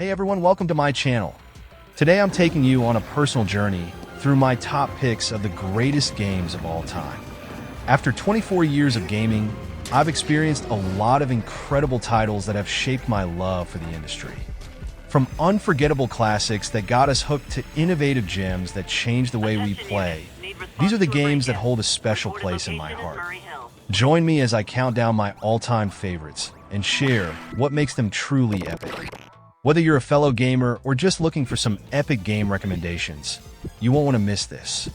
Hey everyone, welcome to my channel. Today I'm taking you on a personal journey through my top picks of the greatest games of all time. After 24 years of gaming, I've experienced a lot of incredible titles that have shaped my love for the industry. From unforgettable classics that got us hooked to innovative gems that changed the way we play, these are the games that hold a special place in my heart. Join me as I count down my all-time favorites and share what makes them truly epic. Whether you're a fellow gamer or just looking for some epic game recommendations, you won't want to miss this.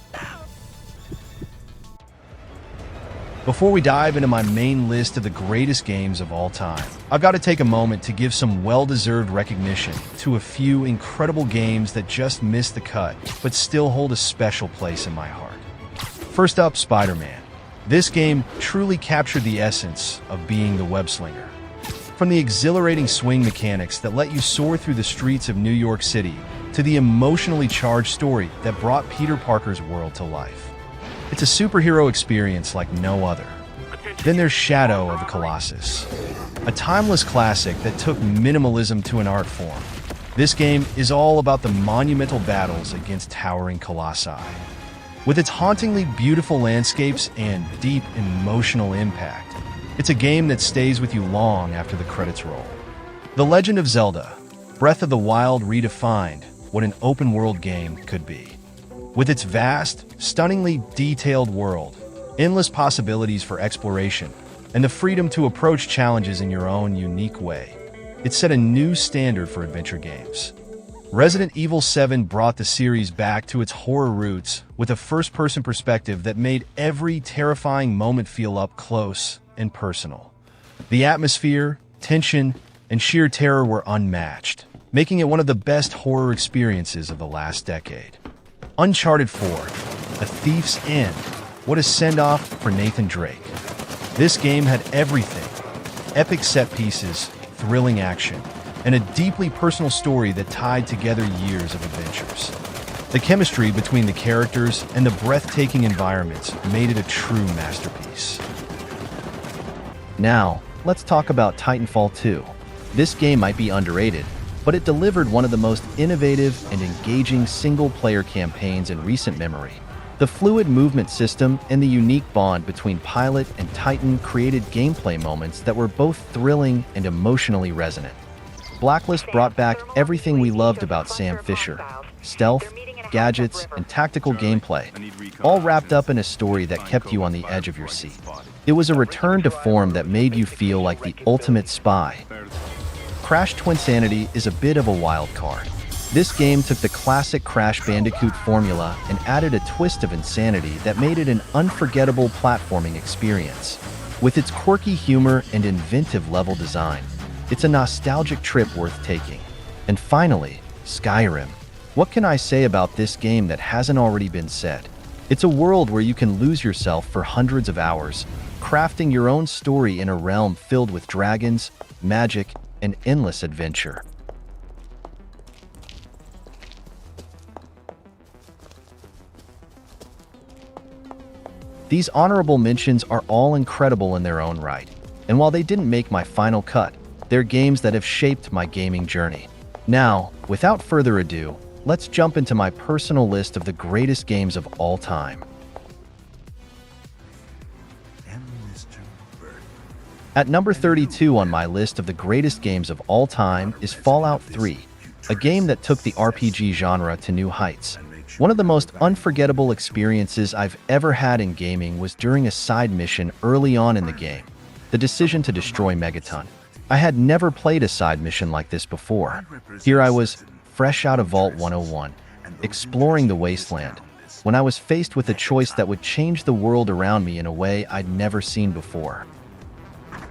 Before we dive into my main list of the greatest games of all time, I've got to take a moment to give some well-deserved recognition to a few incredible games that just missed the cut, but still hold a special place in my heart. First up, Spider-Man. This game truly captured the essence of being the web-slinger. From the exhilarating swing mechanics that let you soar through the streets of New York City to the emotionally charged story that brought Peter Parker's world to life. It's a superhero experience like no other. Then there's Shadow of the Colossus, a timeless classic that took minimalism to an art form. This game is all about the monumental battles against towering colossi. With its hauntingly beautiful landscapes and deep emotional impact, it's a game that stays with you long after the credits roll. The Legend of Zelda: Breath of the Wild redefined what an open-world game could be. With its vast, stunningly detailed world, endless possibilities for exploration, and the freedom to approach challenges in your own unique way, it set a new standard for adventure games. Resident Evil 7 brought the series back to its horror roots with a first-person perspective that made every terrifying moment feel up close and personal. The atmosphere, tension, and sheer terror were unmatched, making it one of the best horror experiences of the last decade. Uncharted 4, A Thief's End. What a send-off for Nathan Drake. This game had everything: epic set pieces, thrilling action, and a deeply personal story that tied together years of adventures. The chemistry between the characters and the breathtaking environments made it a true masterpiece. Now, let's talk about Titanfall 2. This game might be underrated, but it delivered one of the most innovative and engaging single-player campaigns in recent memory. The fluid movement system and the unique bond between pilot and Titan created gameplay moments that were both thrilling and emotionally resonant. Blacklist brought back everything we loved about Sam Fisher: stealth, gadgets, and tactical gameplay, all wrapped up in a story that kept you on the edge of your seat. It was a return to form that made you feel like the ultimate spy. Crash Twinsanity is a bit of a wild card. This game took the classic Crash Bandicoot formula and added a twist of insanity that made it an unforgettable platforming experience. With its quirky humor and inventive level design, it's a nostalgic trip worth taking. And finally, Skyrim. What can I say about this game that hasn't already been said? It's a world where you can lose yourself for hundreds of hours, crafting your own story in a realm filled with dragons, magic, and endless adventure. These honorable mentions are all incredible in their own right, and while they didn't make my final cut, they're games that have shaped my gaming journey. Now, without further ado, let's jump into my personal list of the greatest games of all time. At number 32 on my list of the greatest games of all time is Fallout 3, a game that took the RPG genre to new heights. One of the most unforgettable experiences I've ever had in gaming was during a side mission early on in the game: the decision to destroy Megaton. I had never played a side mission like this before. Here I was, fresh out of Vault 101, exploring the wasteland, when I was faced with a choice that would change the world around me in a way I'd never seen before.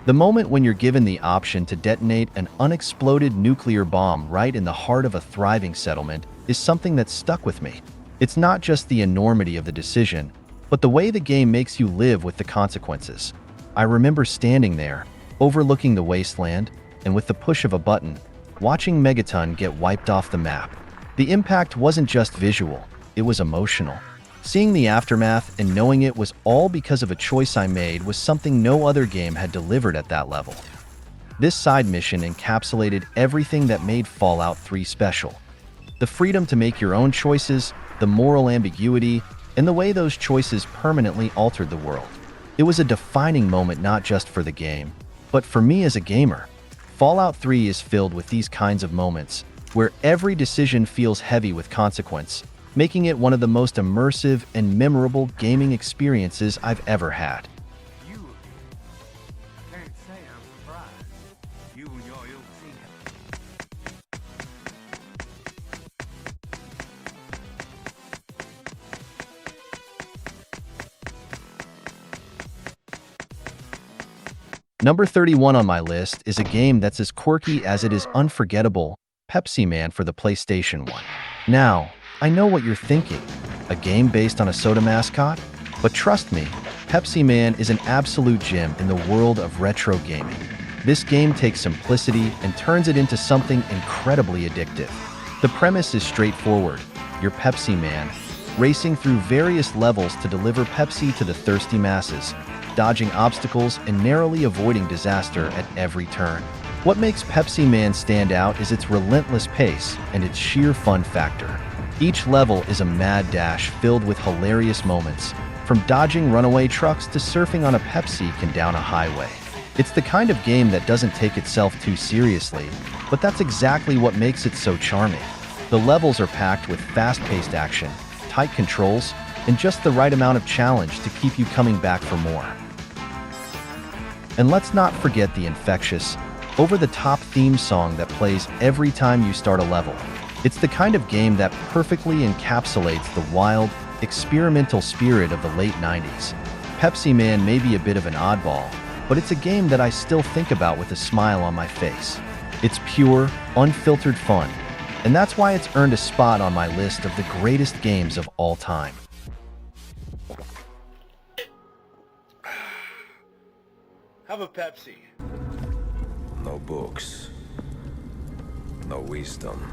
The moment when you're given the option to detonate an unexploded nuclear bomb right in the heart of a thriving settlement is something that stuck with me. It's not just the enormity of the decision, but the way the game makes you live with the consequences. I remember standing there, overlooking the wasteland, and with the push of a button, watching Megaton get wiped off the map. The impact wasn't just visual, it was emotional. Seeing the aftermath and knowing it was all because of a choice I made was something no other game had delivered at that level. This side mission encapsulated everything that made Fallout 3 special. The freedom to make your own choices, the moral ambiguity, and the way those choices permanently altered the world. It was a defining moment not just for the game, but for me as a gamer. Fallout 3 is filled with these kinds of moments, where every decision feels heavy with consequence, making it one of the most immersive and memorable gaming experiences I've ever had. Number 31 on my list is a game that's as quirky as it is unforgettable, PepsiMan for the PlayStation 1. Now, I know what you're thinking, a game based on a soda mascot? But trust me, PepsiMan is an absolute gem in the world of retro gaming. This game takes simplicity and turns it into something incredibly addictive. The premise is straightforward. You're PepsiMan, racing through various levels to deliver Pepsi to the thirsty masses, dodging obstacles and narrowly avoiding disaster at every turn. What makes PepsiMan stand out is its relentless pace and its sheer fun factor. Each level is a mad dash filled with hilarious moments, from dodging runaway trucks to surfing on a Pepsi can down a highway. It's the kind of game that doesn't take itself too seriously, but that's exactly what makes it so charming. The levels are packed with fast-paced action, tight controls, and just the right amount of challenge to keep you coming back for more. And let's not forget the infectious, over-the-top theme song that plays every time you start a level. It's the kind of game that perfectly encapsulates the wild, experimental spirit of the late 90s. PepsiMan may be a bit of an oddball, but it's a game that I still think about with a smile on my face. It's pure, unfiltered fun, and that's why it's earned a spot on my list of the greatest games of all time. Have a Pepsi. No books. No wisdom.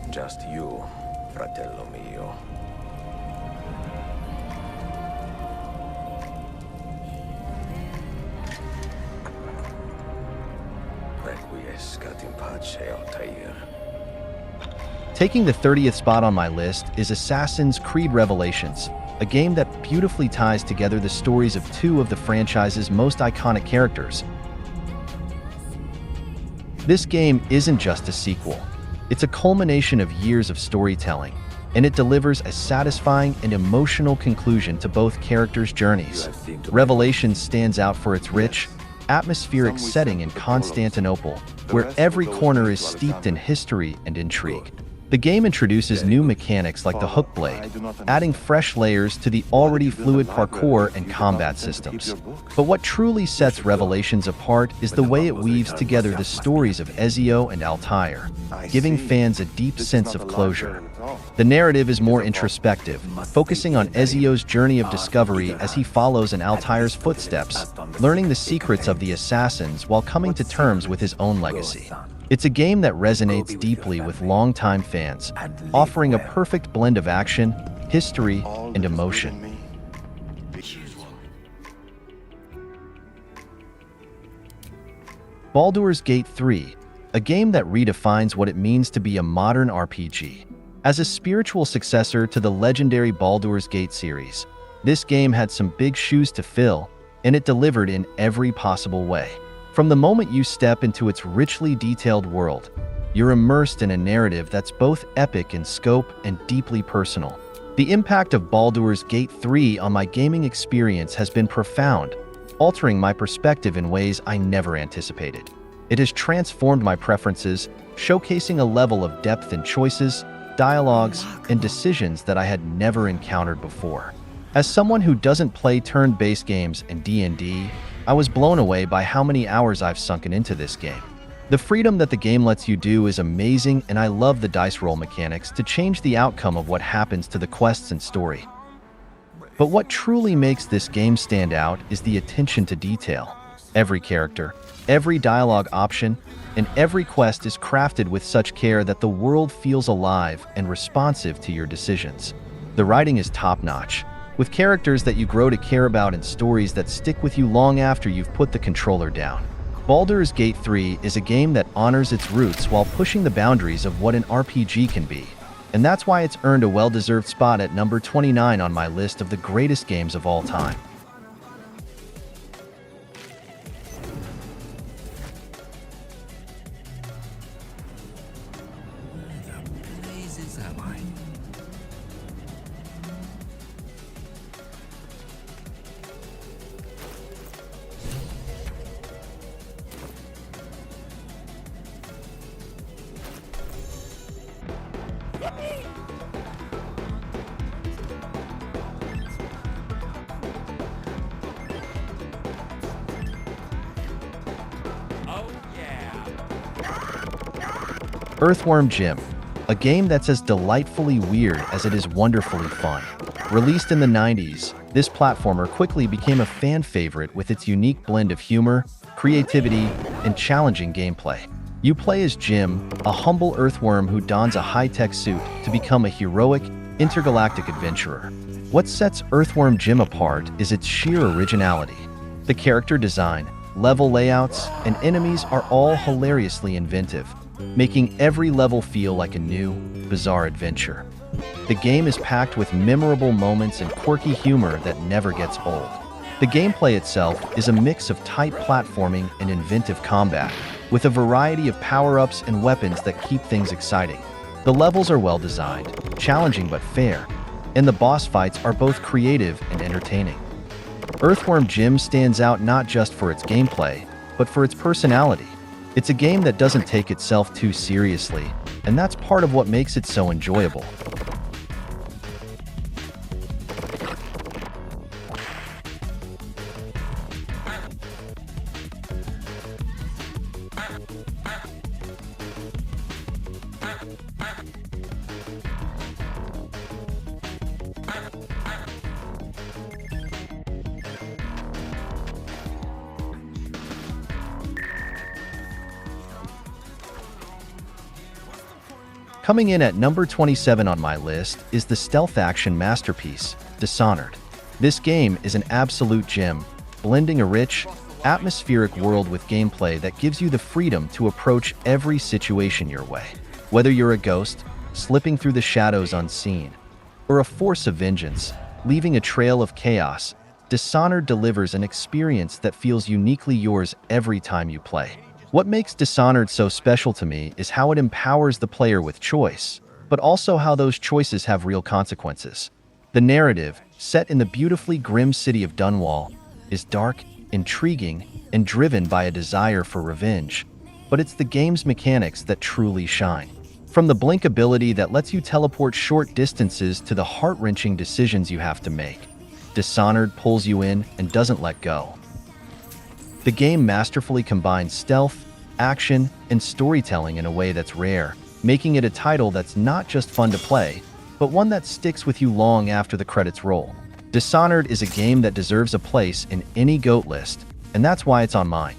Just you, fratello mio. Requiescat in pace, Altair. Taking the 30th spot on my list is Assassin's Creed Revelations, a game that beautifully ties together the stories of two of the franchise's most iconic characters. This game isn't just a sequel. It's a culmination of years of storytelling, and it delivers a satisfying and emotional conclusion to both characters' journeys. Revelations stands out for its rich, atmospheric setting in Constantinople, where every corner is steeped in history and intrigue. The game introduces new mechanics like the hook blade, adding fresh layers to the already fluid parkour and combat systems. But what truly sets Revelations apart is the way it weaves together the stories of Ezio and Altair, giving fans a deep sense of closure. The narrative is more introspective, focusing on Ezio's journey of discovery as he follows in Altair's footsteps, learning the secrets of the assassins while coming to terms with his own legacy. It's a game that resonates deeply with longtime fans, offering a perfect blend of action, history, and emotion. Baldur's Gate 3, a game that redefines what it means to be a modern RPG. As a spiritual successor to the legendary Baldur's Gate series, this game had some big shoes to fill, and it delivered in every possible way. From the moment you step into its richly detailed world, you're immersed in a narrative that's both epic in scope and deeply personal. The impact of Baldur's Gate 3 on my gaming experience has been profound, altering my perspective in ways I never anticipated. It has transformed my preferences, showcasing a level of depth in choices, dialogues, and decisions that I had never encountered before. As someone who doesn't play turn-based games and D&D, I was blown away by how many hours I've sunken into this game. The freedom that the game lets you do is amazing, and I love the dice roll mechanics to change the outcome of what happens to the quests and story. But what truly makes this game stand out is the attention to detail. Every character, every dialogue option, and every quest is crafted with such care that the world feels alive and responsive to your decisions. The writing is top-notch, with characters that you grow to care about and stories that stick with you long after you've put the controller down. Baldur's Gate 3 is a game that honors its roots while pushing the boundaries of what an RPG can be. And that's why it's earned a well-deserved spot at number 29 on my list of the greatest games of all time. Earthworm Jim, a game that's as delightfully weird as it is wonderfully fun. Released in the 90s, this platformer quickly became a fan favorite with its unique blend of humor, creativity, and challenging gameplay. You play as Jim, a humble earthworm who dons a high-tech suit to become a heroic, intergalactic adventurer. What sets Earthworm Jim apart is its sheer originality. The character design, level layouts, and enemies are all hilariously inventive, making every level feel like a new, bizarre adventure. The game is packed with memorable moments and quirky humor that never gets old. The gameplay itself is a mix of tight platforming and inventive combat, with a variety of power-ups and weapons that keep things exciting. The levels are well designed, challenging but fair, and the boss fights are both creative and entertaining. Earthworm Jim stands out not just for its gameplay, but for its personality. It's a game that doesn't take itself too seriously, and that's part of what makes it so enjoyable. Coming in at number 27 on my list is the stealth action masterpiece, Dishonored. This game is an absolute gem, blending a rich, atmospheric world with gameplay that gives you the freedom to approach every situation your way. Whether you're a ghost, slipping through the shadows unseen, or a force of vengeance, leaving a trail of chaos, Dishonored delivers an experience that feels uniquely yours every time you play. What makes Dishonored so special to me is how it empowers the player with choice, but also how those choices have real consequences. The narrative, set in the beautifully grim city of Dunwall, is dark, intriguing, and driven by a desire for revenge, but it's the game's mechanics that truly shine. From the blink ability that lets you teleport short distances to the heart-wrenching decisions you have to make, Dishonored pulls you in and doesn't let go. The game masterfully combines stealth, action, and storytelling in a way that's rare, making it a title that's not just fun to play, but one that sticks with you long after the credits roll. Dishonored is a game that deserves a place in any GOAT list, and that's why it's on mine.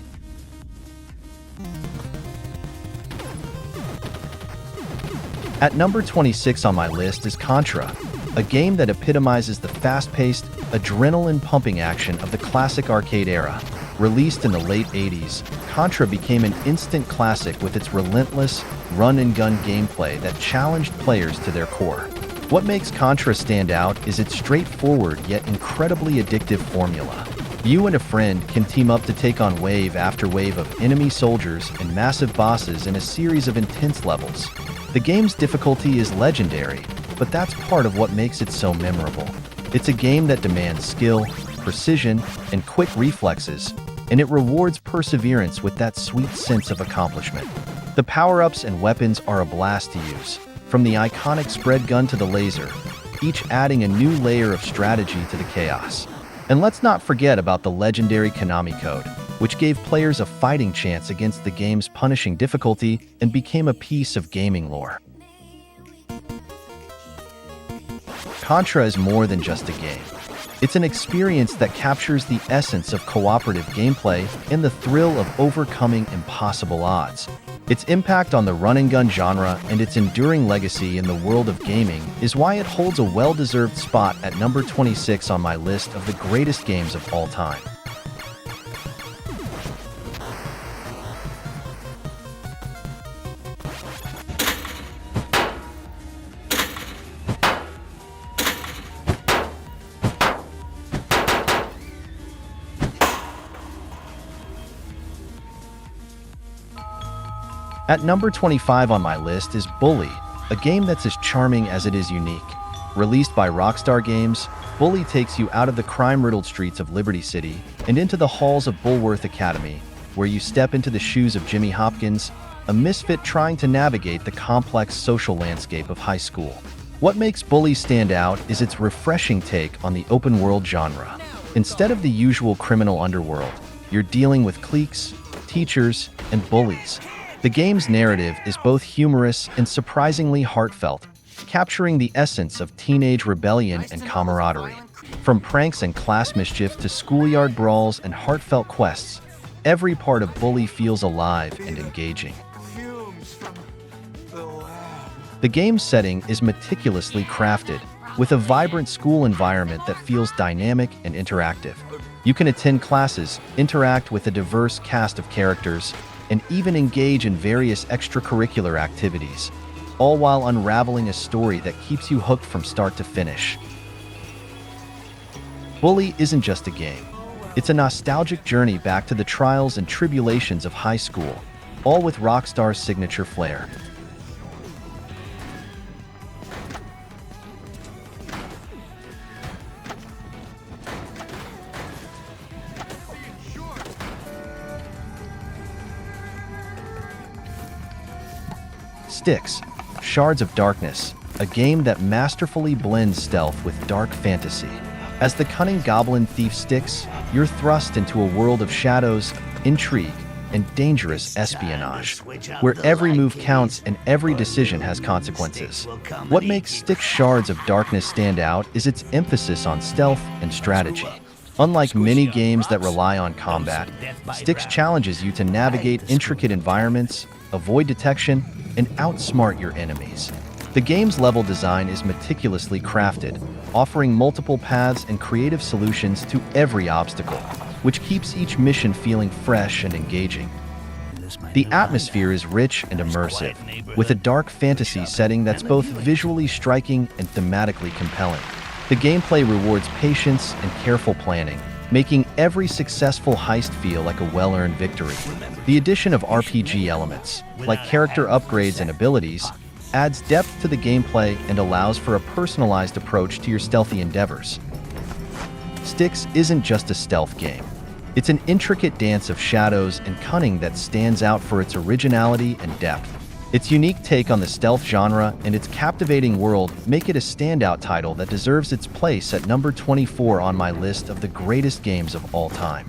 At number 26 on my list is Contra, a game that epitomizes the fast-paced, adrenaline-pumping action of the classic arcade era. Released in the late 80s, Contra became an instant classic with its relentless, run-and-gun gameplay that challenged players to their core. What makes Contra stand out is its straightforward yet incredibly addictive formula. You and a friend can team up to take on wave after wave of enemy soldiers and massive bosses in a series of intense levels. The game's difficulty is legendary, but that's part of what makes it so memorable. It's a game that demands skill, precision, and quick reflexes, and it rewards perseverance with that sweet sense of accomplishment. The power-ups and weapons are a blast to use, from the iconic spread gun to the laser, each adding a new layer of strategy to the chaos. And let's not forget about the legendary Konami code, which gave players a fighting chance against the game's punishing difficulty and became a piece of gaming lore. Contra is more than just a game. It's an experience that captures the essence of cooperative gameplay and the thrill of overcoming impossible odds. Its impact on the run-and-gun genre and its enduring legacy in the world of gaming is why it holds a well-deserved spot at number 26 on my list of the greatest games of all time. At number 25 on my list is Bully, a game that's as charming as it is unique. Released by Rockstar Games, Bully takes you out of the crime-riddled streets of Liberty City and into the halls of Bulworth Academy, where you step into the shoes of Jimmy Hopkins, a misfit trying to navigate the complex social landscape of high school. What makes Bully stand out is its refreshing take on the open-world genre. Instead of the usual criminal underworld, you're dealing with cliques, teachers, and bullies. The game's narrative is both humorous and surprisingly heartfelt, capturing the essence of teenage rebellion and camaraderie. From pranks and class mischief to schoolyard brawls and heartfelt quests, every part of Bully feels alive and engaging. The game's setting is meticulously crafted, with a vibrant school environment that feels dynamic and interactive. You can attend classes, interact with a diverse cast of characters, and even engage in various extracurricular activities, all while unraveling a story that keeps you hooked from start to finish. Bully isn't just a game. It's a nostalgic journey back to the trials and tribulations of high school, all with Rockstar's signature flair. Styx, Shards of Darkness, a game that masterfully blends stealth with dark fantasy. As the cunning goblin thief Styx, you're thrust into a world of shadows, intrigue, and dangerous espionage, where every move counts and every decision has consequences. What makes Styx Shards of Darkness stand out is its emphasis on stealth and strategy. Unlike many games that rely on combat, Styx challenges you to navigate intricate environments, avoid detection, and outsmart your enemies. The game's level design is meticulously crafted, offering multiple paths and creative solutions to every obstacle, which keeps each mission feeling fresh and engaging. The atmosphere is rich and immersive, with a dark fantasy setting that's both visually striking and thematically compelling. The gameplay rewards patience and careful planning, making every successful heist feel like a well-earned victory. The addition of RPG elements, like character upgrades and abilities, adds depth to the gameplay and allows for a personalized approach to your stealthy endeavors. Styx isn't just a stealth game. It's an intricate dance of shadows and cunning that stands out for its originality and depth. Its unique take on the stealth genre and its captivating world make it a standout title that deserves its place at number 24 on my list of the greatest games of all time.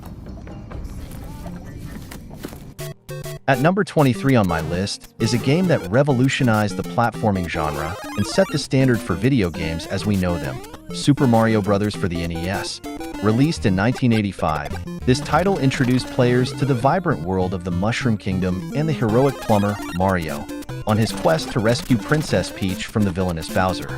At number 23 on my list is a game that revolutionized the platforming genre and set the standard for video games as we know them, Super Mario Bros. For the NES. Released in 1985, this title introduced players to the vibrant world of the Mushroom Kingdom and the heroic plumber, Mario, on his quest to rescue Princess Peach from the villainous Bowser.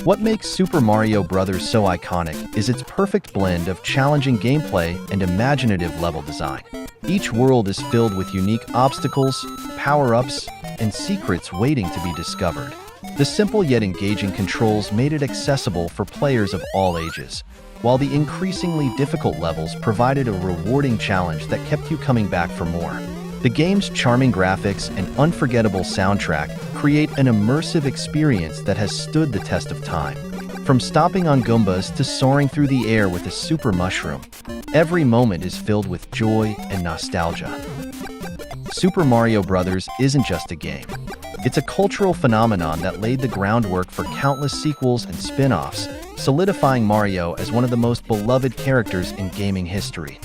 What makes Super Mario Bros. So iconic is its perfect blend of challenging gameplay and imaginative level design. Each world is filled with unique obstacles, power-ups, and secrets waiting to be discovered. The simple yet engaging controls made it accessible for players of all ages, while the increasingly difficult levels provided a rewarding challenge that kept you coming back for more. The game's charming graphics and unforgettable soundtrack create an immersive experience that has stood the test of time. From stomping on Goombas to soaring through the air with a super mushroom, every moment is filled with joy and nostalgia. Super Mario Bros. Isn't just a game. It's a cultural phenomenon that laid the groundwork for countless sequels and spin-offs, solidifying Mario as one of the most beloved characters in gaming history.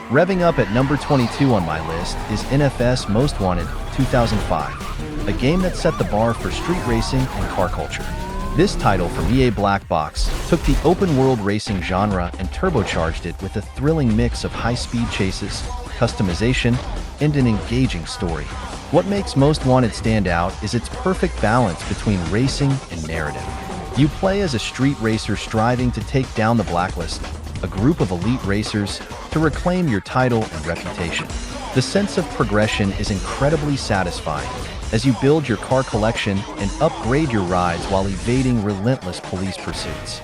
Revving up at number 22 on my list is NFS Most Wanted 2005, a game that set the bar for street racing and car culture. This title from EA Black Box took the open-world racing genre and turbocharged it with a thrilling mix of high-speed chases, customization, and an engaging story. What makes Most Wanted stand out is its perfect balance between racing and narrative. You play as a street racer striving to take down the Blacklist, a group of elite racers, to reclaim your title and reputation. The sense of progression is incredibly satisfying as you build your car collection and upgrade your rides while evading relentless police pursuits.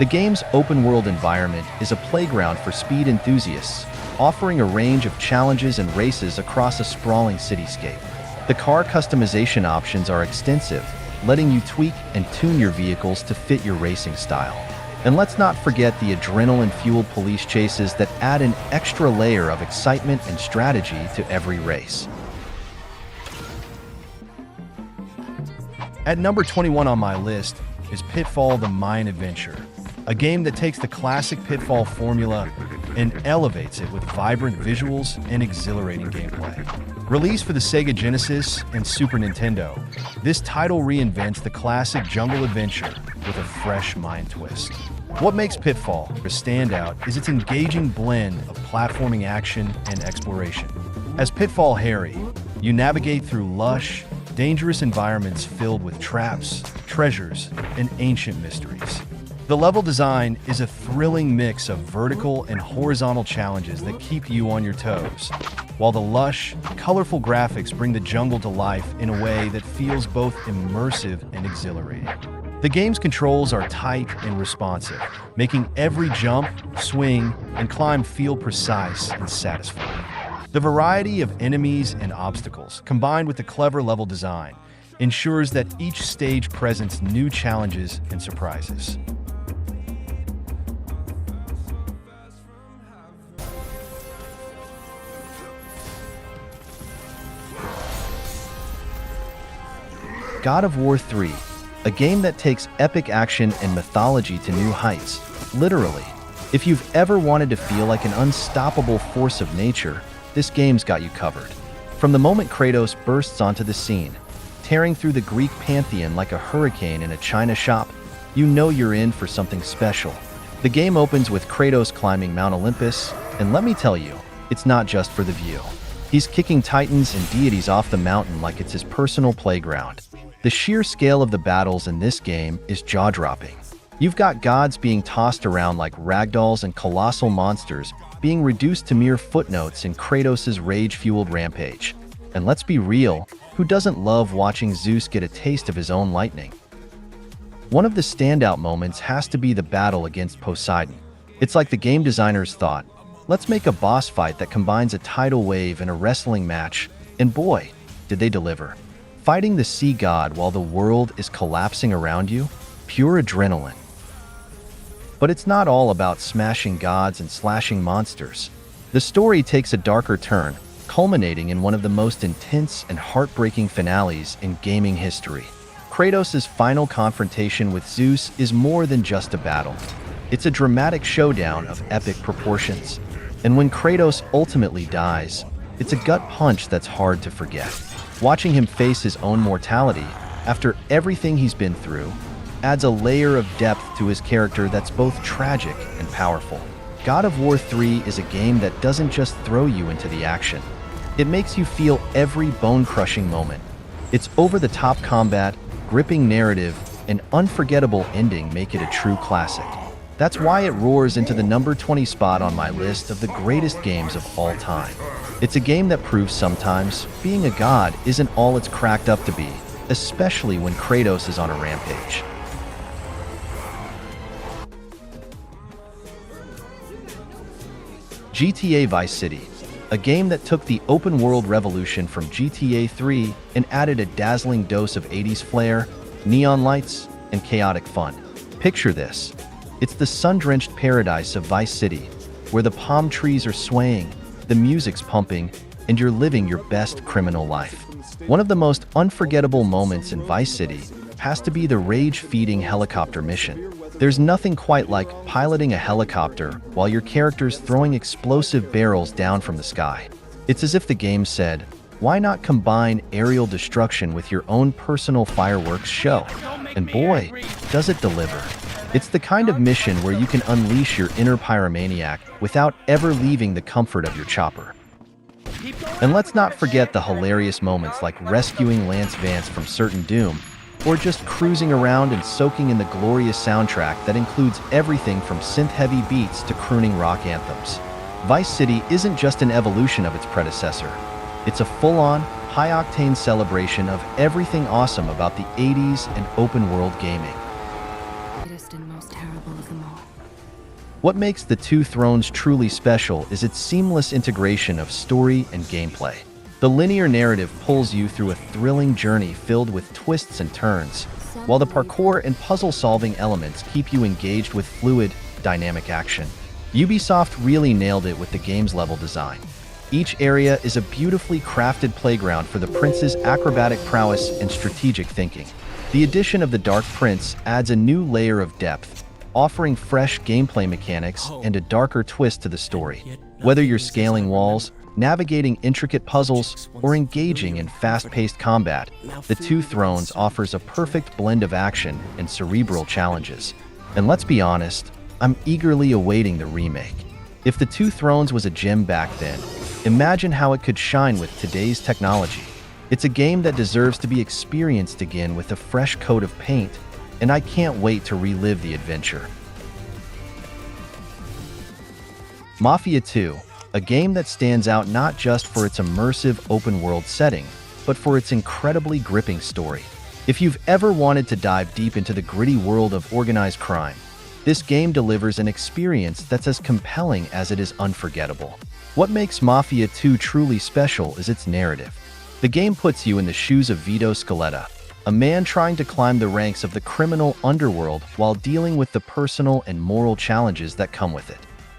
The game's open-world environment is a playground for speed enthusiasts, offering a range of challenges and races across a sprawling cityscape. The car customization options are extensive, letting you tweak and tune your vehicles to fit your racing style. And let's not forget the adrenaline-fueled police chases that add an extra layer of excitement and strategy to every race. At number 21 on my list is Pitfall: The Mayan Adventure, a game that takes the classic Pitfall formula and elevates it with vibrant visuals and exhilarating gameplay. Released for the Sega Genesis and Super Nintendo, this title reinvents the classic jungle adventure with a fresh Mayan twist. What makes Pitfall a standout is its engaging blend of platforming action and exploration. As Pitfall Harry, you navigate through lush, dangerous environments filled with traps, treasures, and ancient mysteries. The level design is a thrilling mix of vertical and horizontal challenges that keep you on your toes, while the lush, colorful graphics bring the jungle to life in a way that feels both immersive and exhilarating. The game's controls are tight and responsive, making every jump, swing, and climb feel precise and satisfying. The variety of enemies and obstacles, combined with the clever level design, ensures that each stage presents new challenges and surprises. God of War 3, a game that takes epic action and mythology to new heights, literally. If you've ever wanted to feel like an unstoppable force of nature, this game's got you covered. From the moment Kratos bursts onto the scene, tearing through the Greek pantheon like a hurricane in a china shop, you know you're in for something special. The game opens with Kratos climbing Mount Olympus, and let me tell you, it's not just for the view. He's kicking titans and deities off the mountain like it's his personal playground. The sheer scale of the battles in this game is jaw-dropping. You've got gods being tossed around like ragdolls and colossal monsters being reduced to mere footnotes in Kratos' rage-fueled rampage. And let's be real, who doesn't love watching Zeus get a taste of his own lightning? One of the standout moments has to be the battle against Poseidon. It's like the game designers thought, let's make a boss fight that combines a tidal wave and a wrestling match, and boy, did they deliver. Fighting the sea god while the world is collapsing around you? Pure adrenaline. But it's not all about smashing gods and slashing monsters. The story takes a darker turn, culminating in one of the most intense and heartbreaking finales in gaming history. Kratos' final confrontation with Zeus is more than just a battle. It's a dramatic showdown of epic proportions. And when Kratos ultimately dies, it's a gut punch that's hard to forget. Watching him face his own mortality, after everything he's been through, adds a layer of depth to his character that's both tragic and powerful. God of War 3 is a game that doesn't just throw you into the action. It makes you feel every bone-crushing moment. Its over-the-top combat, gripping narrative, and unforgettable ending make it a true classic. That's why it roars into the number 20 spot on my list of the greatest games of all time. It's a game that proves sometimes being a god isn't all it's cracked up to be, especially when Kratos is on a rampage. GTA Vice City, a game that took the open-world revolution from GTA 3 and added a dazzling dose of 80s flair, neon lights, and chaotic fun. Picture this. It's the sun-drenched paradise of Vice City, where the palm trees are swaying, the music's pumping, and you're living your best criminal life. One of the most unforgettable moments in Vice City has to be the rage-feeding helicopter mission. There's nothing quite like piloting a helicopter while your character's throwing explosive barrels down from the sky. It's as if the game said, why not combine aerial destruction with your own personal fireworks show? And boy, does it deliver. It's the kind of mission where you can unleash your inner pyromaniac without ever leaving the comfort of your chopper. And let's not forget the hilarious moments like rescuing Lance Vance from certain doom, or just cruising around and soaking in the glorious soundtrack that includes everything from synth-heavy beats to crooning rock anthems. Vice City isn't just an evolution of its predecessor. It's a full-on, high-octane celebration of everything awesome about the 80s and open-world gaming. Greatest and most terrible of them all. What makes The Two Thrones truly special is its seamless integration of story and gameplay. The linear narrative pulls you through a thrilling journey filled with twists and turns, while the parkour and puzzle-solving elements keep you engaged with fluid, dynamic action. Ubisoft really nailed it with the game's level design. Each area is a beautifully crafted playground for the prince's acrobatic prowess and strategic thinking. The addition of the Dark Prince adds a new layer of depth, offering fresh gameplay mechanics and a darker twist to the story. Whether you're scaling walls, navigating intricate puzzles, or engaging in fast-paced combat, The Two Thrones offers a perfect blend of action and cerebral challenges. And let's be honest, I'm eagerly awaiting the remake. If The Two Thrones was a gem back then, imagine how it could shine with today's technology. It's a game that deserves to be experienced again with a fresh coat of paint, and I can't wait to relive the adventure. Mafia 2, a game that stands out not just for its immersive open-world setting, but for its incredibly gripping story. If you've ever wanted to dive deep into the gritty world of organized crime, this game delivers an experience that's as compelling as it is unforgettable. What makes Mafia 2 truly special is its narrative. The game puts you in the shoes of Vito Scaletta, a man trying to climb the ranks of the criminal underworld while dealing with the personal and moral challenges that come with it.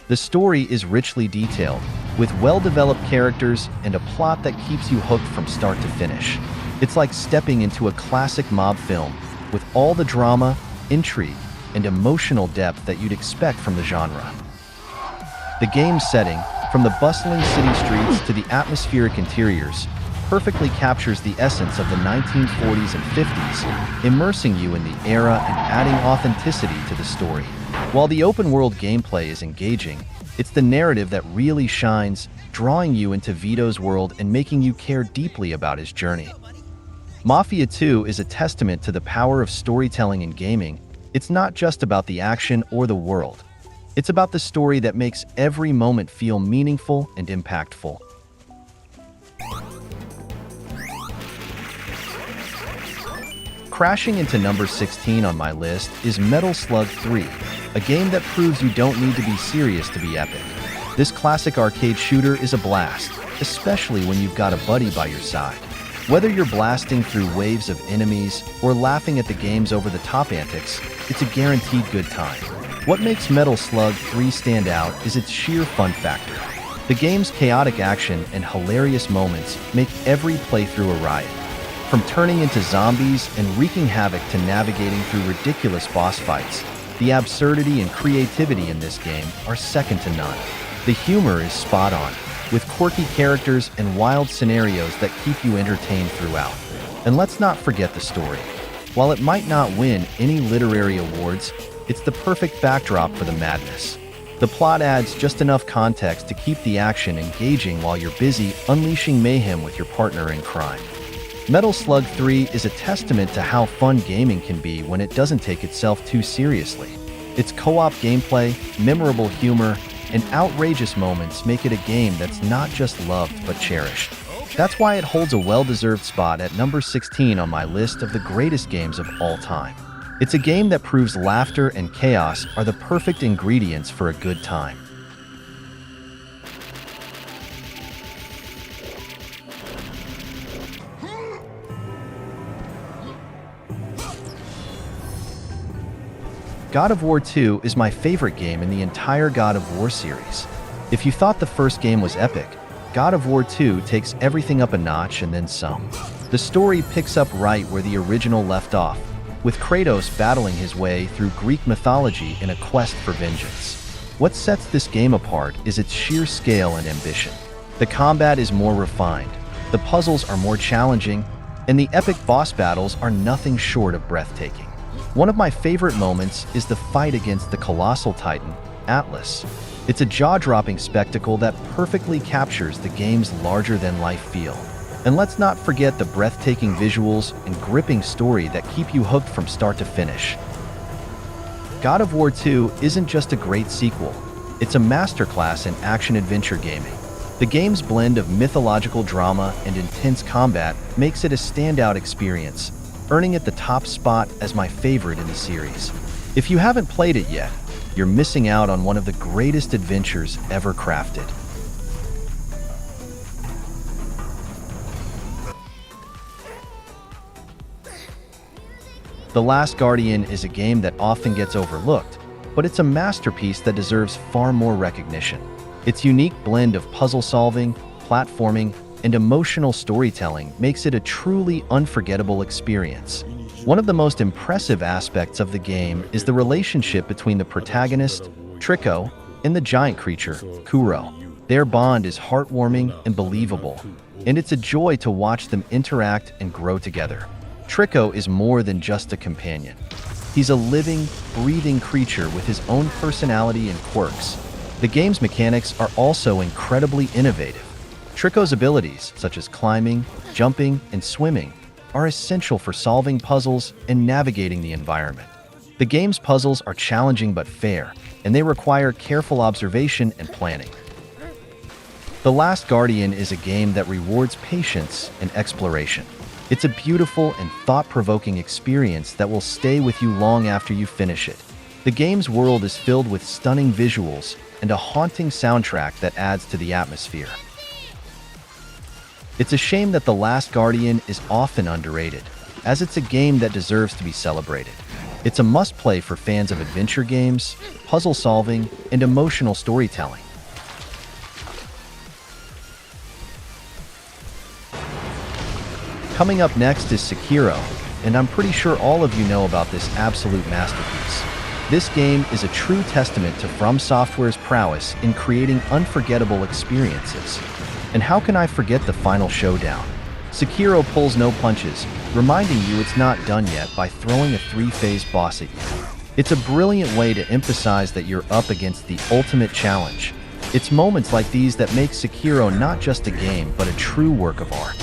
The story is richly detailed, with well-developed characters and a plot that keeps you hooked from start to finish. It's like stepping into a classic mob film, with all the drama, intrigue, and emotional depth that you'd expect from the genre. The game's setting, from the bustling city streets to the atmospheric interiors, perfectly captures the essence of the 1940s and 50s, immersing you in the era and adding authenticity to the story. While the open-world gameplay is engaging, it's the narrative that really shines, drawing you into Vito's world and making you care deeply about his journey. Mafia 2 is a testament to the power of storytelling in gaming. It's not just about the action or the world. It's about the story that makes every moment feel meaningful and impactful. Crashing into number 16 on my list is Metal Slug 3, a game that proves you don't need to be serious to be epic. This classic arcade shooter is a blast, especially when you've got a buddy by your side. Whether you're blasting through waves of enemies or laughing at the game's over-the-top antics, it's a guaranteed good time. What makes Metal Slug 3 stand out is its sheer fun factor. The game's chaotic action and hilarious moments make every playthrough a riot. From turning into zombies and wreaking havoc to navigating through ridiculous boss fights, the absurdity and creativity in this game are second to none. The humor is spot on, with quirky characters and wild scenarios that keep you entertained throughout. And let's not forget the story. While it might not win any literary awards, it's the perfect backdrop for the madness. The plot adds just enough context to keep the action engaging while you're busy unleashing mayhem with your partner in crime. Metal Slug 3 is a testament to how fun gaming can be when it doesn't take itself too seriously. Its co-op gameplay, memorable humor, and outrageous moments make it a game that's not just loved but cherished. That's why it holds a well-deserved spot at number 16 on my list of the greatest games of all time. It's a game that proves laughter and chaos are the perfect ingredients for a good time. God of War 2 is my favorite game in the entire God of War series. If you thought the first game was epic, God of War 2 takes everything up a notch and then some. The story picks up right where the original left off, with Kratos battling his way through Greek mythology in a quest for vengeance. What sets this game apart is its sheer scale and ambition. The combat is more refined, the puzzles are more challenging, and the epic boss battles are nothing short of breathtaking. One of my favorite moments is the fight against the colossal titan, Atlas. It's a jaw-dropping spectacle that perfectly captures the game's larger-than-life feel. And let's not forget the breathtaking visuals and gripping story that keep you hooked from start to finish. God of War 2 isn't just a great sequel, It's a masterclass in action-adventure gaming. The game's blend of mythological drama and intense combat makes it a standout experience, earning it the top spot as my favorite in the series. If you haven't played it yet, you're missing out on one of the greatest adventures ever crafted. The Last Guardian is a game that often gets overlooked, but it's a masterpiece that deserves far more recognition. Its unique blend of puzzle solving, platforming, and emotional storytelling makes it a truly unforgettable experience. One of the most impressive aspects of the game is the relationship between the protagonist, Trico, and the giant creature, Kuro. Their bond is heartwarming and believable, and it's a joy to watch them interact and grow together. Trico is more than just a companion. He's a living, breathing creature with his own personality and quirks. The game's mechanics are also incredibly innovative. Trico's abilities, such as climbing, jumping, and swimming, are essential for solving puzzles and navigating the environment. The game's puzzles are challenging but fair, and they require careful observation and planning. The Last Guardian is a game that rewards patience and exploration. It's a beautiful and thought-provoking experience that will stay with you long after you finish it. The game's world is filled with stunning visuals and a haunting soundtrack that adds to the atmosphere. It's a shame that The Last Guardian is often underrated, as it's a game that deserves to be celebrated. It's a must-play for fans of adventure games, puzzle solving, and emotional storytelling. Coming up next is Sekiro, and I'm pretty sure all of you know about this absolute masterpiece. This game is a true testament to From Software's prowess in creating unforgettable experiences. And how can I forget the final showdown? Sekiro pulls no punches, reminding you it's not done yet by throwing a 3-phase boss at you. It's a brilliant way to emphasize that you're up against the ultimate challenge. It's moments like these that make Sekiro not just a game, but a true work of art.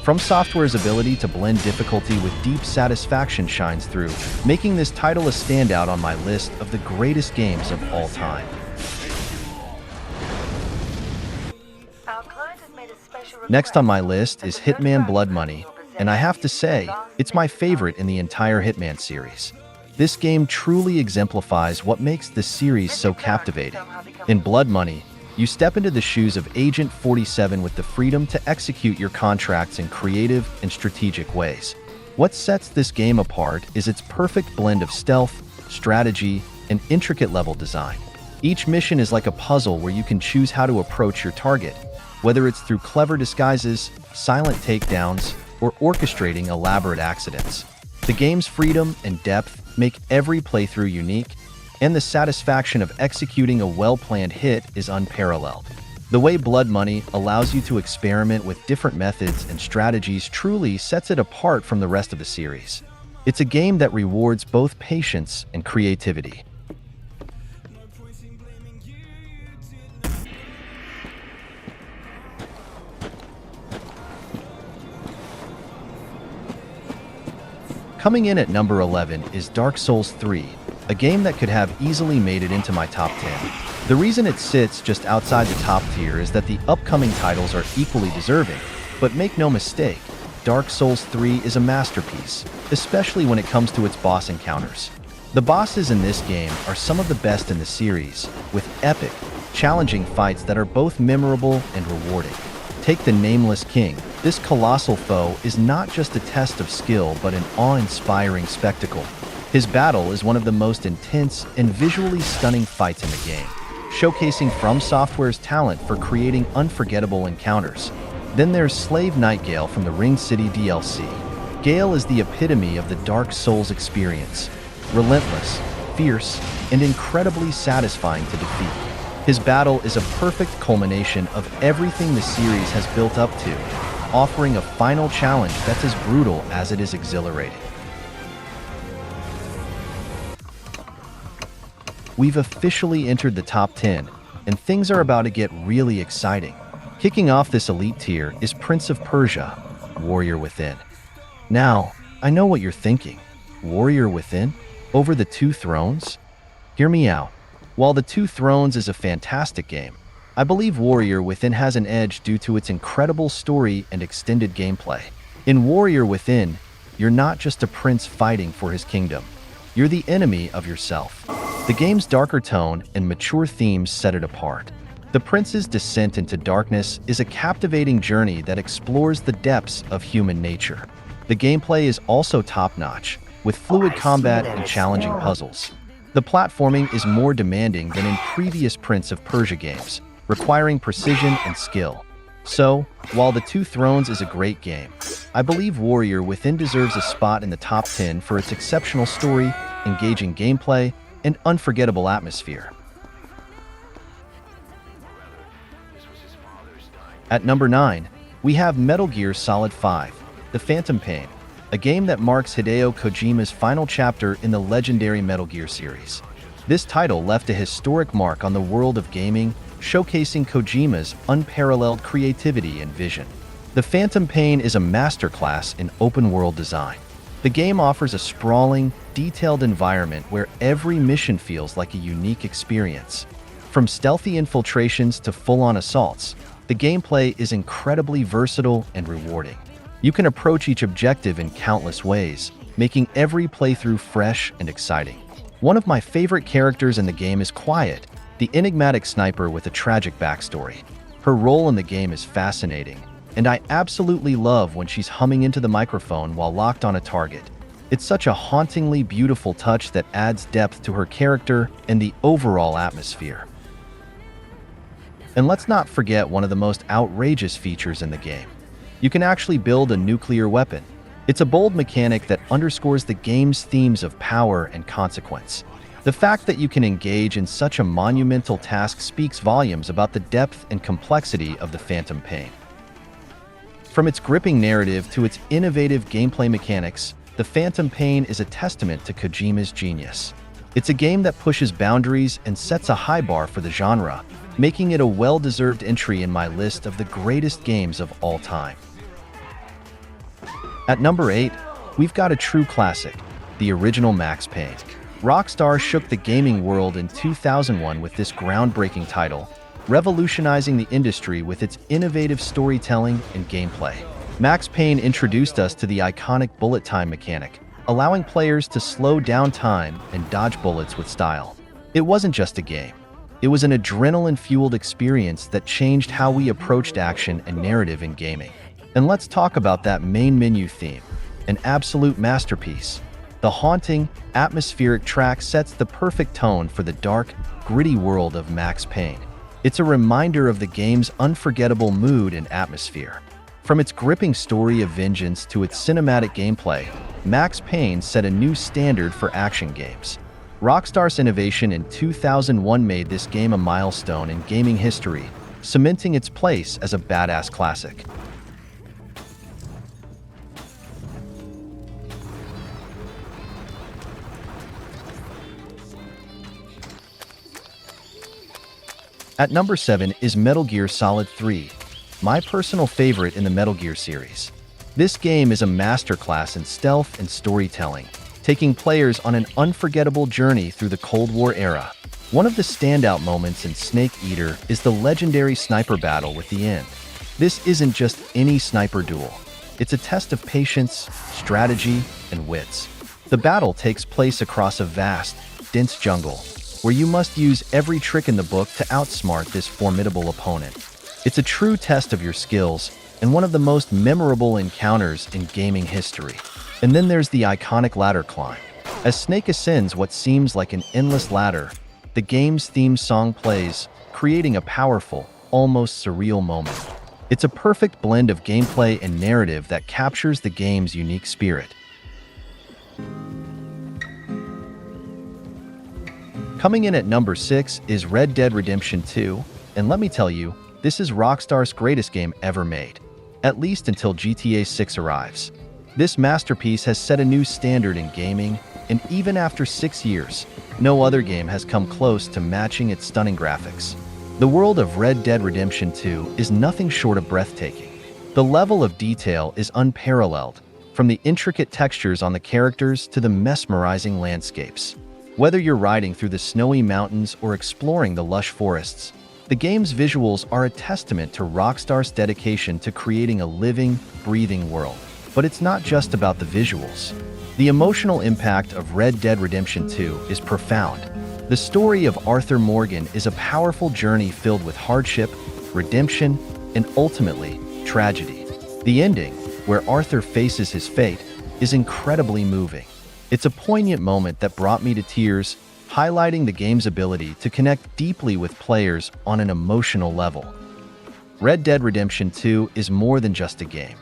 From Software's ability to blend difficulty with deep satisfaction shines through, making this title a standout on my list of the greatest games of all time. Next on my list is Hitman Blood Money, and I have to say, it's my favorite in the entire Hitman series. This game truly exemplifies what makes this series so captivating. In Blood Money, you step into the shoes of Agent 47 with the freedom to execute your contracts in creative and strategic ways. What sets this game apart is its perfect blend of stealth, strategy, and intricate level design. Each mission is like a puzzle where you can choose how to approach your target, whether it's through clever disguises, silent takedowns, or orchestrating elaborate accidents. The game's freedom and depth make every playthrough unique, and the satisfaction of executing a well-planned hit is unparalleled. The way Blood Money allows you to experiment with different methods and strategies truly sets it apart from the rest of the series. It's a game that rewards both patience and creativity. Coming in at number 11 is Dark Souls 3, a game that could have easily made it into my top 10. The reason it sits just outside the top tier is that the upcoming titles are equally deserving, but make no mistake, Dark Souls 3 is a masterpiece, especially when it comes to its boss encounters. The bosses in this game are some of the best in the series, with epic, challenging fights that are both memorable and rewarding. Take the Nameless King. This colossal foe is not just a test of skill, but an awe-inspiring spectacle. His battle is one of the most intense and visually stunning fights in the game, showcasing From Software's talent for creating unforgettable encounters. Then there's Slave Nightgale from the Ring City DLC. Gale is the epitome of the Dark Souls experience, relentless, fierce, and incredibly satisfying to defeat. His battle is a perfect culmination of everything the series has built up to, offering a final challenge that's as brutal as it is exhilarating. We've officially entered the top 10, and things are about to get really exciting. Kicking off this elite tier is Prince of Persia, Warrior Within. Now, I know what you're thinking. Warrior Within? Over the Two Thrones? Hear me out. While The Two Thrones is a fantastic game, I believe Warrior Within has an edge due to its incredible story and extended gameplay. In Warrior Within, you're not just a prince fighting for his kingdom. You're the enemy of yourself. The game's darker tone and mature themes set it apart. The prince's descent into darkness is a captivating journey that explores the depths of human nature. The gameplay is also top-notch, with fluid combat and challenging puzzles. The platforming is more demanding than in previous Prince of Persia games, requiring precision and skill. So, while The Two Thrones is a great game, I believe Warrior Within deserves a spot in the top 10 for its exceptional story, engaging gameplay, and unforgettable atmosphere. At number 9, we have Metal Gear Solid 5, The Phantom Pain, a game that marks Hideo Kojima's final chapter in the legendary Metal Gear series. This title left a historic mark on the world of gaming, showcasing Kojima's unparalleled creativity and vision. The Phantom Pain is a masterclass in open-world design. The game offers a sprawling, detailed environment where every mission feels like a unique experience. From stealthy infiltrations to full-on assaults, the gameplay is incredibly versatile and rewarding. You can approach each objective in countless ways, making every playthrough fresh and exciting. One of my favorite characters in the game is Quiet, the enigmatic sniper with a tragic backstory. Her role in the game is fascinating, and I absolutely love when she's humming into the microphone while locked on a target. It's such a hauntingly beautiful touch that adds depth to her character and the overall atmosphere. And let's not forget one of the most outrageous features in the game. You can actually build a nuclear weapon. It's a bold mechanic that underscores the game's themes of power and consequence. The fact that you can engage in such a monumental task speaks volumes about the depth and complexity of the Phantom Pain. From its gripping narrative to its innovative gameplay mechanics, the Phantom Pain is a testament to Kojima's genius. It's a game that pushes boundaries and sets a high bar for the genre, making it a well-deserved entry in my list of the greatest games of all time. At number 8, we've got a true classic, the original Max Payne. Rockstar shook the gaming world in 2001 with this groundbreaking title, revolutionizing the industry with its innovative storytelling and gameplay. Max Payne introduced us to the iconic bullet time mechanic, allowing players to slow down time and dodge bullets with style. It wasn't just a game. It was an adrenaline-fueled experience that changed how we approached action and narrative in gaming. And let's talk about that main menu theme, an absolute masterpiece. The haunting, atmospheric track sets the perfect tone for the dark, gritty world of Max Payne. It's a reminder of the game's unforgettable mood and atmosphere. From its gripping story of vengeance to its cinematic gameplay, Max Payne set a new standard for action games. Rockstar's innovation in 2001 made this game a milestone in gaming history, cementing its place as a badass classic. At number 7 is Metal Gear Solid 3, my personal favorite in the Metal Gear series. This game is a masterclass in stealth and storytelling, taking players on an unforgettable journey through the Cold War era. One of the standout moments in Snake Eater is the legendary sniper battle with the End. This isn't just any sniper duel. It's a test of patience, strategy, and wits. The battle takes place across a vast, dense jungle, where you must use every trick in the book to outsmart this formidable opponent. It's a true test of your skills, and one of the most memorable encounters in gaming history. And then there's the iconic ladder climb. As Snake ascends what seems like an endless ladder, the game's theme song plays, creating a powerful, almost surreal moment. It's a perfect blend of gameplay and narrative that captures the game's unique spirit. Coming in at number 6 is Red Dead Redemption 2, and let me tell you, this is Rockstar's greatest game ever made, at least until GTA 6 arrives. This masterpiece has set a new standard in gaming, and even after 6 years, no other game has come close to matching its stunning graphics. The world of Red Dead Redemption 2 is nothing short of breathtaking. The level of detail is unparalleled, from the intricate textures on the characters to the mesmerizing landscapes. Whether you're riding through the snowy mountains or exploring the lush forests, the game's visuals are a testament to Rockstar's dedication to creating a living, breathing world. But it's not just about the visuals. The emotional impact of Red Dead Redemption 2 is profound. The story of Arthur Morgan is a powerful journey filled with hardship, redemption, and ultimately, tragedy. The ending, where Arthur faces his fate, is incredibly moving. It's a poignant moment that brought me to tears, highlighting the game's ability to connect deeply with players on an emotional level. Red Dead Redemption 2 is more than just a game.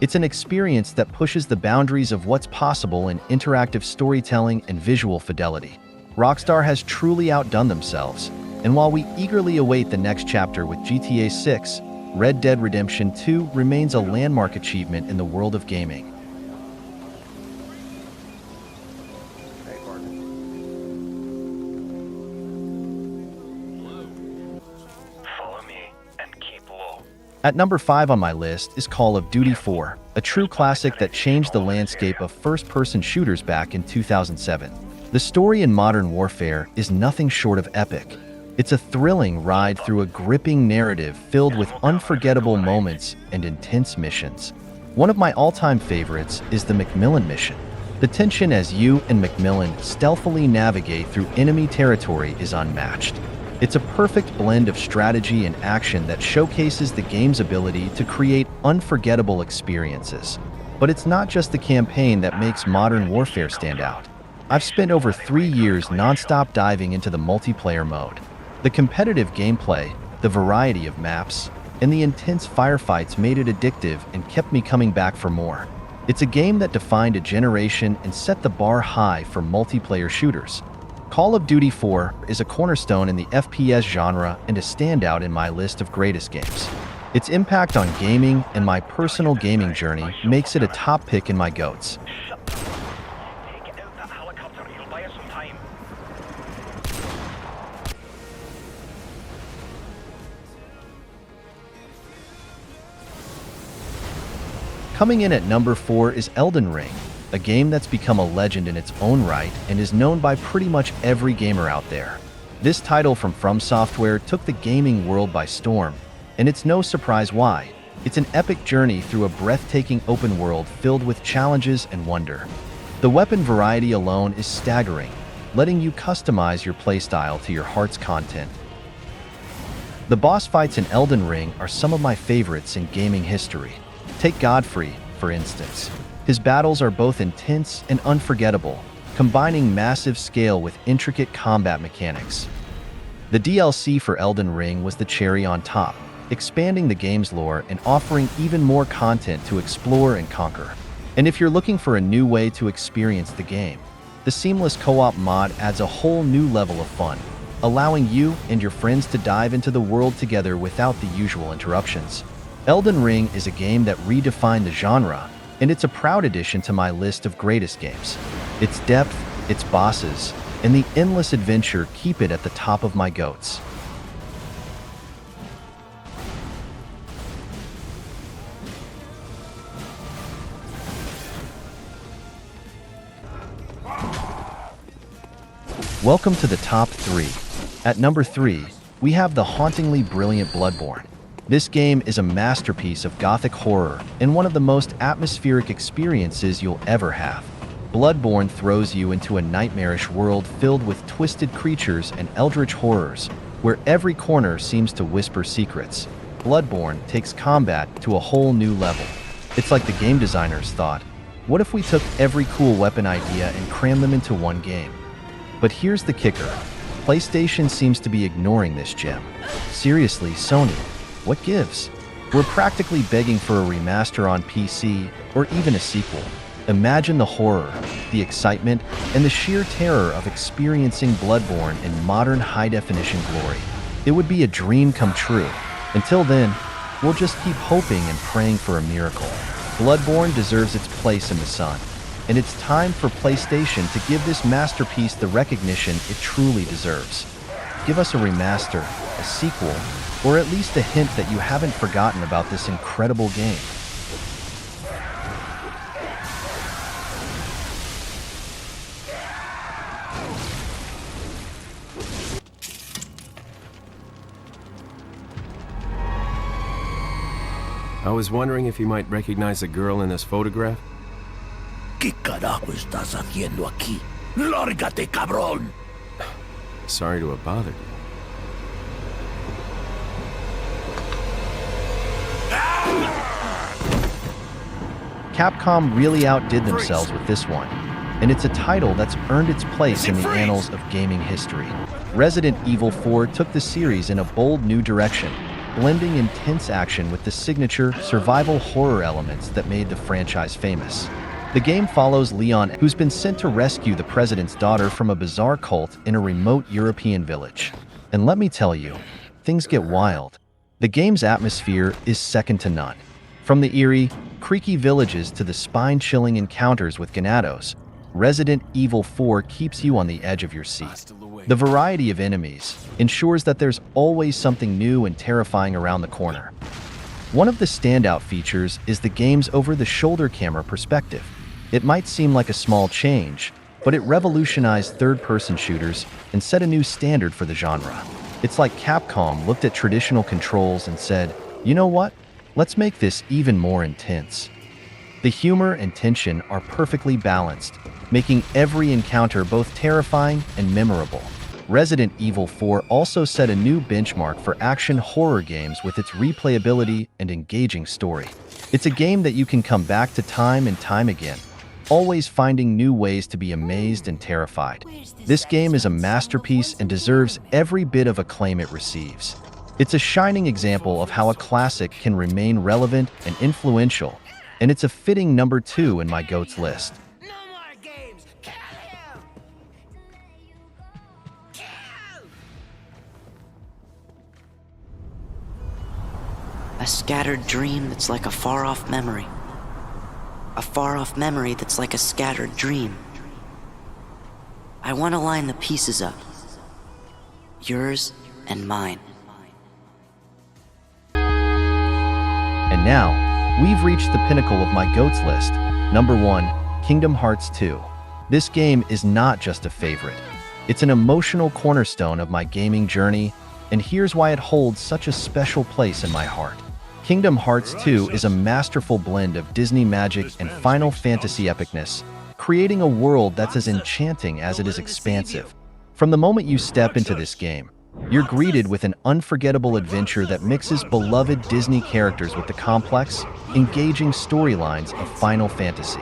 It's an experience that pushes the boundaries of what's possible in interactive storytelling and visual fidelity. Rockstar has truly outdone themselves, and while we eagerly await the next chapter with GTA 6, Red Dead Redemption 2 remains a landmark achievement in the world of gaming. Follow me and keep low. At number 5 on my list is Call of Duty 4, a true classic that changed the landscape of first-person shooters back in 2007. The story in Modern Warfare is nothing short of epic. It's a thrilling ride through a gripping narrative filled with unforgettable moments and intense missions. One of my all-time favorites is the Macmillan mission. The tension as you and Macmillan stealthily navigate through enemy territory is unmatched. It's a perfect blend of strategy and action that showcases the game's ability to create unforgettable experiences. But it's not just the campaign that makes Modern Warfare stand out. I've spent over 3 years non-stop diving into the multiplayer mode. The competitive gameplay, the variety of maps, and the intense firefights made it addictive and kept me coming back for more. It's a game that defined a generation and set the bar high for multiplayer shooters. Call of Duty 4 is a cornerstone in the FPS genre and a standout in my list of greatest games. Its impact on gaming and my personal gaming journey makes it a top pick in my GOATs. Take out that helicopter, he'll buy us some time. Coming in at number 4 is Elden Ring, a game that's become a legend in its own right and is known by pretty much every gamer out there. This title from Software took the gaming world by storm, and it's no surprise why. It's an epic journey through a breathtaking open world filled with challenges and wonder. The weapon variety alone is staggering, letting you customize your playstyle to your heart's content. The boss fights in Elden Ring are some of my favorites in gaming history. Take Godfrey, for instance. His battles are both intense and unforgettable, combining massive scale with intricate combat mechanics. The DLC for Elden Ring was the cherry on top, expanding the game's lore and offering even more content to explore and conquer. And if you're looking for a new way to experience the game, the seamless co-op mod adds a whole new level of fun, allowing you and your friends to dive into the world together without the usual interruptions. Elden Ring is a game that redefined the genre, and it's a proud addition to my list of greatest games. Its depth, its bosses, and the endless adventure keep it at the top of my GOATs. Welcome to the top 3. At number 3, we have the hauntingly brilliant Bloodborne. This game is a masterpiece of gothic horror and one of the most atmospheric experiences you'll ever have. Bloodborne throws you into a nightmarish world filled with twisted creatures and eldritch horrors, where every corner seems to whisper secrets. Bloodborne takes combat to a whole new level. It's like the game designers thought, what if we took every cool weapon idea and crammed them into one game? But here's the kicker. PlayStation seems to be ignoring this gem. Seriously, Sony, what gives? We're practically begging for a remaster on PC or even a sequel. Imagine the horror, the excitement, and the sheer terror of experiencing Bloodborne in modern high-definition glory. It would be a dream come true. Until then, we'll just keep hoping and praying for a miracle. Bloodborne deserves its place in the sun, and it's time for PlayStation to give this masterpiece the recognition it truly deserves. Give us a remaster, a sequel, or at least a hint that you haven't forgotten about this incredible game. I was wondering if you might recognize the girl in this photograph? ¿Qué carajo estás haciendo aquí? ¡Lárgate, cabrón! Sorry to have bothered you. Capcom really outdid themselves with this one, and it's a title that's earned its place in the annals of gaming history. Resident Evil 4 took the series in a bold new direction, blending intense action with the signature survival horror elements that made the franchise famous. The game follows Leon, who's been sent to rescue the president's daughter from a bizarre cult in a remote European village. And let me tell you, things get wild. The game's atmosphere is second to none. From the eerie, creaky villages to the spine-chilling encounters with Ganados, Resident Evil 4 keeps you on the edge of your seat. The variety of enemies ensures that there's always something new and terrifying around the corner. One of the standout features is the game's over-the-shoulder camera perspective. It might seem like a small change, but it revolutionized third-person shooters and set a new standard for the genre. It's like Capcom looked at traditional controls and said, you know what? Let's make this even more intense. The humor and tension are perfectly balanced, making every encounter both terrifying and memorable. Resident Evil 4 also set a new benchmark for action horror games with its replayability and engaging story. It's a game that you can come back to time and time again, always finding new ways to be amazed and terrified. This game is a masterpiece and deserves every bit of acclaim it receives. It's a shining example of how a classic can remain relevant and influential, and it's a fitting number 2 in my GOATS list. A scattered dream that's like a far-off memory. A far-off memory that's like a scattered dream. I want to line the pieces up. Yours and mine. And now, we've reached the pinnacle of my GOATS list. Number 1, Kingdom Hearts 2. This game is not just a favorite. It's an emotional cornerstone of my gaming journey, and here's why it holds such a special place in my heart. Kingdom Hearts 2 is a masterful blend of Disney magic and Final Fantasy epicness, creating a world that's as enchanting as it is expansive. From the moment you step into this game, you're greeted with an unforgettable adventure that mixes beloved Disney characters with the complex, engaging storylines of Final Fantasy.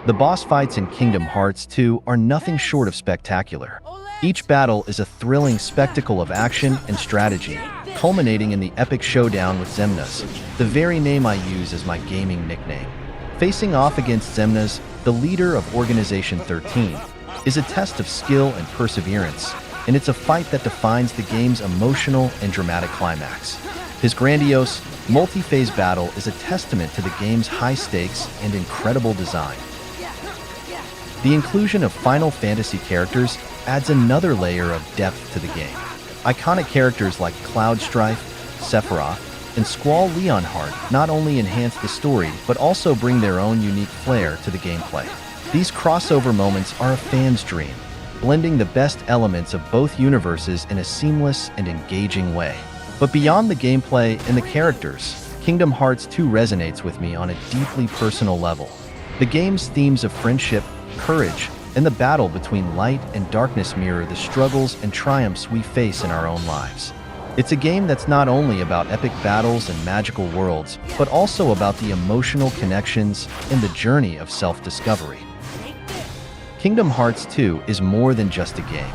The boss fights in Kingdom Hearts 2 are nothing short of spectacular. Each battle is a thrilling spectacle of action and strategy, culminating in the epic showdown with Xemnas, the very name I use as my gaming nickname. Facing off against Xemnas, the leader of Organization 13, is a test of skill and perseverance, and it's a fight that defines the game's emotional and dramatic climax. His grandiose, multi-phase battle is a testament to the game's high stakes and incredible design. The inclusion of Final Fantasy characters adds another layer of depth to the game. Iconic characters like Cloud Strife, Sephiroth, and Squall Leonhardt not only enhance the story, but also bring their own unique flair to the gameplay. These crossover moments are a fan's dream, blending the best elements of both universes in a seamless and engaging way. But beyond the gameplay and the characters, Kingdom Hearts 2 resonates with me on a deeply personal level. The game's themes of friendship, courage, and the battle between light and darkness mirror the struggles and triumphs we face in our own lives. It's a game that's not only about epic battles and magical worlds, but also about the emotional connections and the journey of self-discovery. Kingdom Hearts 2 is more than just a game.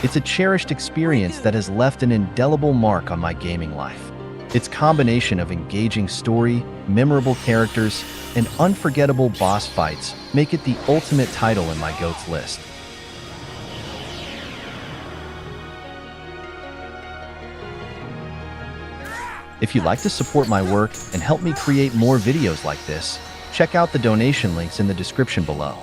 It's a cherished experience that has left an indelible mark on my gaming life. Its combination of engaging story, memorable characters, and unforgettable boss fights make it the ultimate title in my GOATS list. If you'd like to support my work and help me create more videos like this, check out the donation links in the description below.